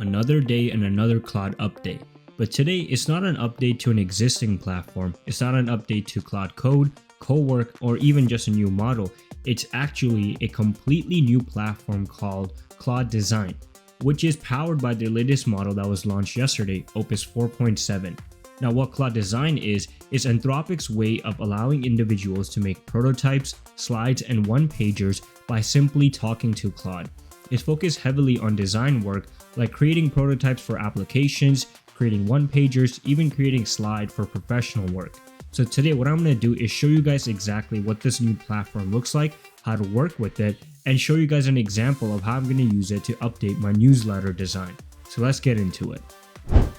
Another day and another Claude update. But today, it's not an update to an existing platform, it's not an update to Claude Code, Cowork, or even just a new model. It's actually a completely new platform called Claude Design, which is powered by the latest model that was launched yesterday, Opus 4.7. Now, what Claude Design is Anthropic's way of allowing individuals to make prototypes, slides, and one-pagers by simply talking to Claude. It's focused heavily on design work, like creating prototypes for applications, creating one-pagers, even creating slides for professional work. So today, what I'm going to do is show you guys exactly what this new platform looks like, how to work with it, and show you guys an example of how I'm going to use it to update my newsletter design. So let's get into it.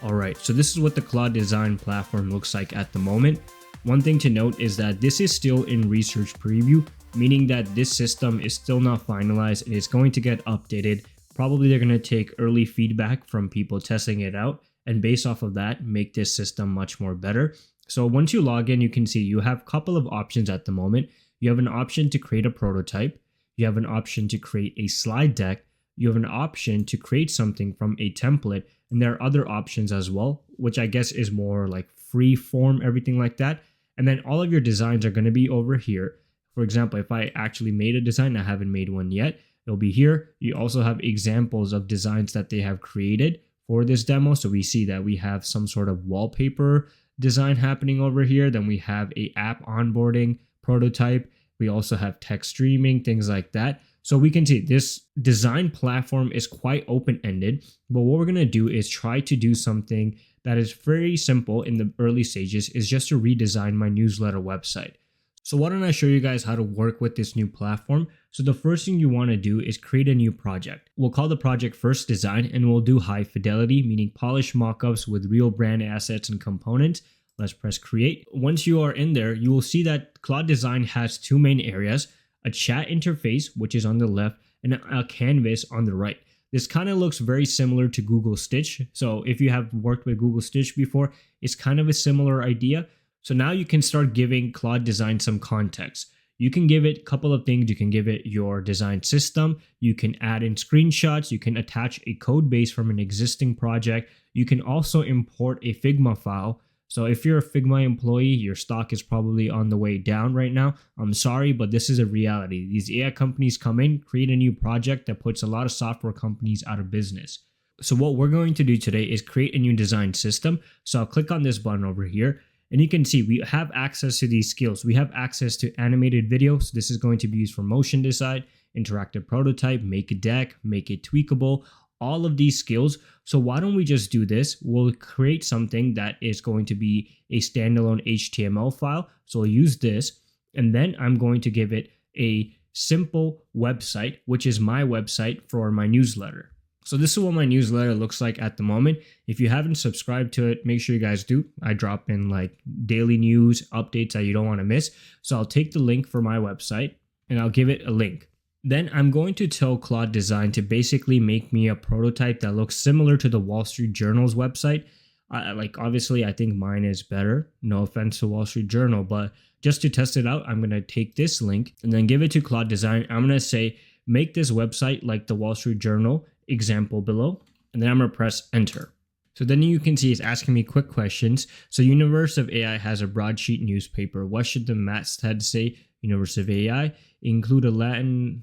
Alright, so this is what the Claude Design platform looks like at the moment. One thing to note is that this is still in research preview, meaning that this system is still not finalized and it's going to get updated. Probably they're going to take early feedback from people testing it out and based off of that, make this system much more better. So once you log in, you can see you have a couple of options at the moment. You have an option to create a prototype. You have an option to create a slide deck. You have an option to create something from a template. And there are other options as well, which I guess is more like free form, everything like that. And then all of your designs are going to be over here. For example, if I actually made a design, I haven't made one yet, it'll be here. You also have examples of designs that they have created for this demo. So we see that we have some sort of wallpaper design happening over here. Then we have a app onboarding prototype. We also have text streaming, things like that. So we can see this design platform is quite open-ended, but what we're going to do is try to do something that is very simple in the early stages, is just to redesign my newsletter website. So why don't I show you guys how to work with this new platform. So the first thing you want to do is create a new project. We'll call the project First Design and we'll do high fidelity, meaning polished mockups with real brand assets and components. Let's press create. Once you are in there, you will see that Claude Design has two main areas, a chat interface, which is on the left, and a canvas on the right. This kind of looks very similar to Google Stitch. So if you have worked with Google Stitch before, it's kind of a similar idea. So now you can start giving Claude Design some context. You can give it a couple of things. You can give it your design system. You can add in screenshots. You can attach a code base from an existing project. You can also import a Figma file. So if you're a Figma employee, your stock is probably on the way down right now. I'm sorry, but this is a reality. These AI companies come in, create a new project that puts a lot of software companies out of business. So what we're going to do today is create a new design system. So I'll click on this button over here. And you can see we have access to these skills. We have access to animated video. So this is going to be used for motion design, interactive prototype, make a deck, make it tweakable, all of these skills. So why don't we just do this? We'll create something that is going to be a standalone HTML file. So I'll use this, and then I'm going to give it a simple website, which is my website for my newsletter. So this is what my newsletter looks like at the moment. If you haven't subscribed to it, make sure you guys do. I drop in like daily news updates that you don't want to miss. So I'll take the link for my website and I'll give it a link. Then I'm going to tell Claude Design to basically make me a prototype that looks similar to the Wall Street Journal's website. Obviously, I think mine is better. No offense to Wall Street Journal, but just to test it out, I'm going to take this link and then give it to Claude Design. I'm going to say, make this website like the Wall Street Journal example below, and then I'm going to press enter. So then you can see it's asking me quick questions. So Universe of AI has a broadsheet newspaper. What should the masthead say? Universe of AI. Include a Latin,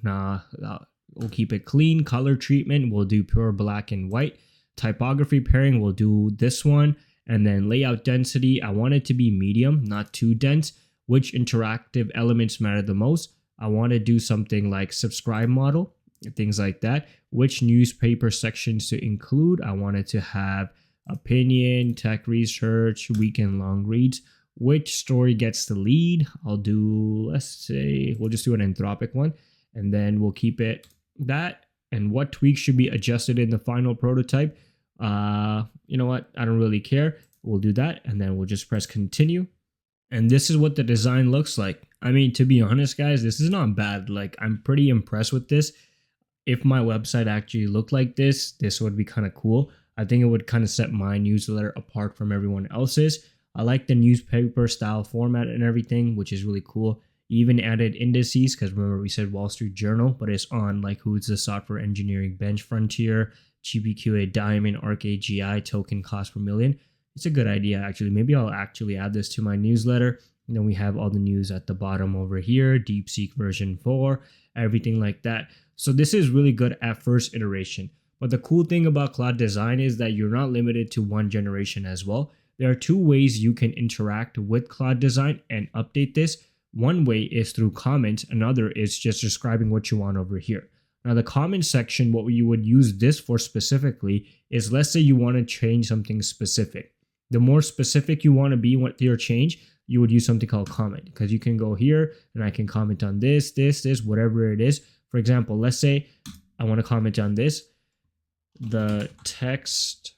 we'll keep it clean. Color treatment, we'll do pure black and white. Typography pairing, we'll do this one. And then layout density, I want it to be medium, not too dense. Which interactive elements matter the most? I want to do something like subscribe model, things like that. Which newspaper sections to include? I want it to have opinion, tech research, weekend long reads. Which story gets the lead? I'll do, let's say, we'll just do an Anthropic one. And then we'll keep it that. And what tweaks should be adjusted in the final prototype? You know what? I don't really care. We'll do that. And then we'll just press continue. And this is what the design looks like. I mean, to be honest, guys, this is not bad. Like, I'm pretty impressed with this. If my website actually looked like this would be kind of cool. I think it would kind of set my newsletter apart from everyone else's. I like the newspaper style format and everything, which is really cool. Even added indices, because remember we said Wall Street Journal, but it's on like who's the software engineering bench frontier, GPQA Diamond ArcAGI token cost per million. It's a good idea, actually. Maybe I'll actually add this to my newsletter. And then we have all the news at the bottom over here, DeepSeek version 4, everything like that. So this is really good at first iteration. But the cool thing about Claude Design is that you're not limited to one generation as well. There are two ways you can interact with Claude Design and update this. One way is through comments, another is just describing what you want over here. Now the comment section, what you would use this for specifically is, let's say you want to change something specific. The more specific you want to be with your change, you would use something called comment, because you can go here and I can comment on this, whatever it is. For example, let's say I want to comment on this. The text,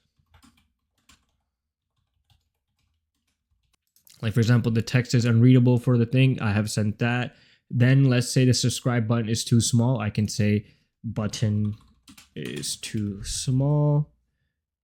like for example, the text is unreadable for the thing. I have sent that. Then let's say the subscribe button is too small. I can say button is too small,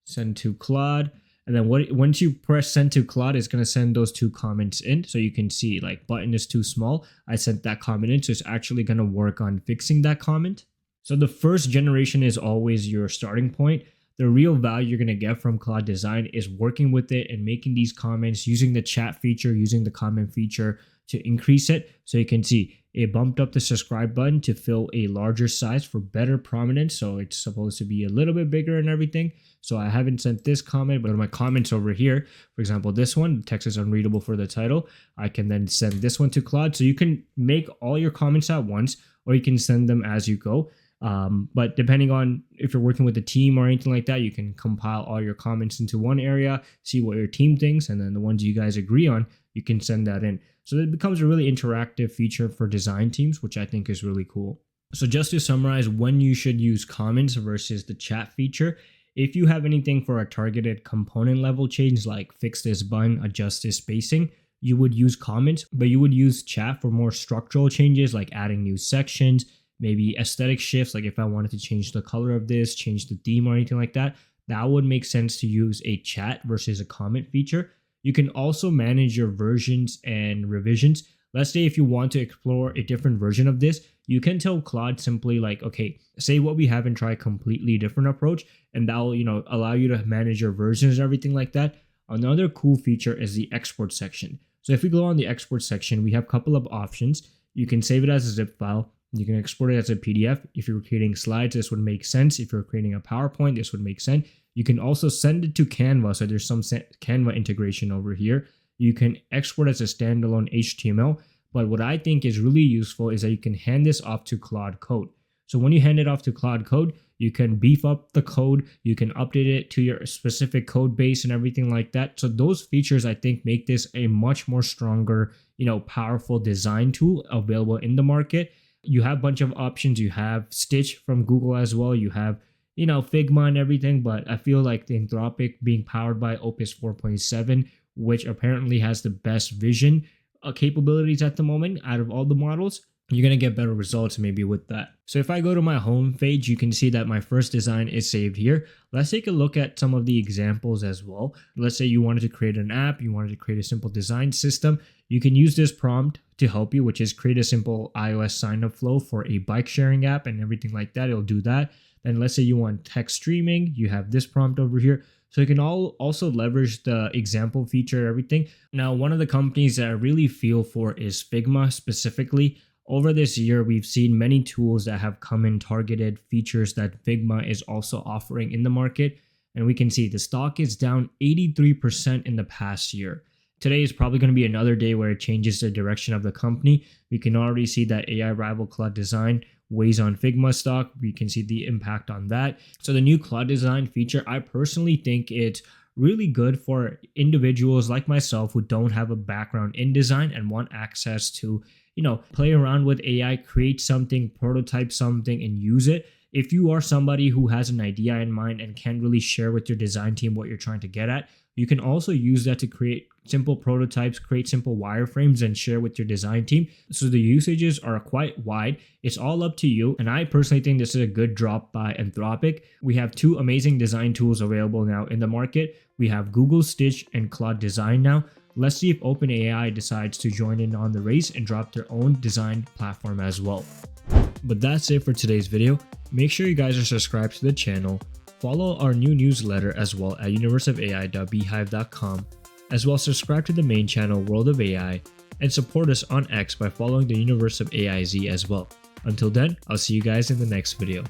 send to Claude. And then once you press send to Claude, it's going to send those two comments in. So you can see like button is too small. I sent that comment in. So it's actually going to work on fixing that comment. So the first generation is always your starting point. The real value you're going to get from Claude Design is working with it and making these comments, using the chat feature, using the comment feature to increase it. So you can see it bumped up the subscribe button to fill a larger size for better prominence. So it's supposed to be a little bit bigger and everything. So I haven't sent this comment, but my comments over here, for example, this one, the text is unreadable for the title. I can then send this one to Claude. So you can make all your comments at once, or you can send them as you go. But depending on if you're working with a team or anything like that, you can compile all your comments into one area, see what your team thinks, and then the ones you guys agree on, you can send that in. So it becomes a really interactive feature for design teams, which I think is really cool. So just to summarize when you should use comments versus the chat feature, if you have anything for a targeted component level change, like fix this button, adjust this spacing, you would use comments, but you would use chat for more structural changes, like adding new sections, maybe aesthetic shifts, like if I wanted to change the color of this, change the theme or anything like that, that would make sense to use a chat versus a comment feature. You can also manage your versions and revisions. Let's say if you want to explore a different version of this, you can tell Claude simply like, okay, say what we have and try a completely different approach, and that will, allow you to manage your versions and everything like that. Another cool feature is the export section. So if we go on the export section, we have a couple of options. You can save it as a zip file. You can export it as a PDF. If you're creating slides, this would make sense. If you're creating a PowerPoint, this would make sense. You can also send it to Canva. So there's some Canva integration over here. You can export as a standalone HTML. But what I think is really useful is that you can hand this off to Claude Code. So when you hand it off to Claude Code, you can beef up the code, you can update it to your specific code base and everything like that. So those features, I think, make this a much more stronger, powerful design tool available in the market. You have a bunch of options. You have Stitch from Google as well. You have, Figma and everything. But I feel like the Anthropic being powered by Opus 4.7, which apparently has the best vision capabilities at the moment out of all the models, you're going to get better results maybe with that. So if I go to my home page, you can see that my first design is saved here. Let's take a look at some of the examples as well. Let's say you wanted to create an app, you wanted to create a simple design system. You can use this prompt to help you, which is create a simple iOS sign-up flow for a bike sharing app and everything like that. It'll do that. Then let's say you want text streaming, you have this prompt over here. So you can also leverage the example feature, everything. Now, one of the companies that I really feel for is Figma specifically. Over this year, we've seen many tools that have come in targeted features that Figma is also offering in the market. And we can see the stock is down 83% in the past year. Today is probably going to be another day where it changes the direction of the company. We can already see that AI rival Claude Design weighs on Figma stock. We can see the impact on that. So the new Claude Design feature, I personally think it's really good for individuals like myself who don't have a background in design and want access to, play around with AI, create something, prototype something, and use it. If you are somebody who has an idea in mind and can't really share with your design team what you're trying to get at, you can also use that to create simple prototypes, create simple wireframes, and share with your design team. So the usages are quite wide. It's all up to you. And I personally think this is a good drop by Anthropic. We have two amazing design tools available now in the market. We have Google Stitch and Claude Design now. Let's see if OpenAI decides to join in on the race and drop their own design platform as well. But that's it for today's video. Make sure you guys are subscribed to the channel, Follow our new newsletter as well at universeofai.beehive.com, as well as subscribe to the main channel World of AI, and support us on X by following the Universe of AIZ as well. Until then, I'll see you guys in the next video.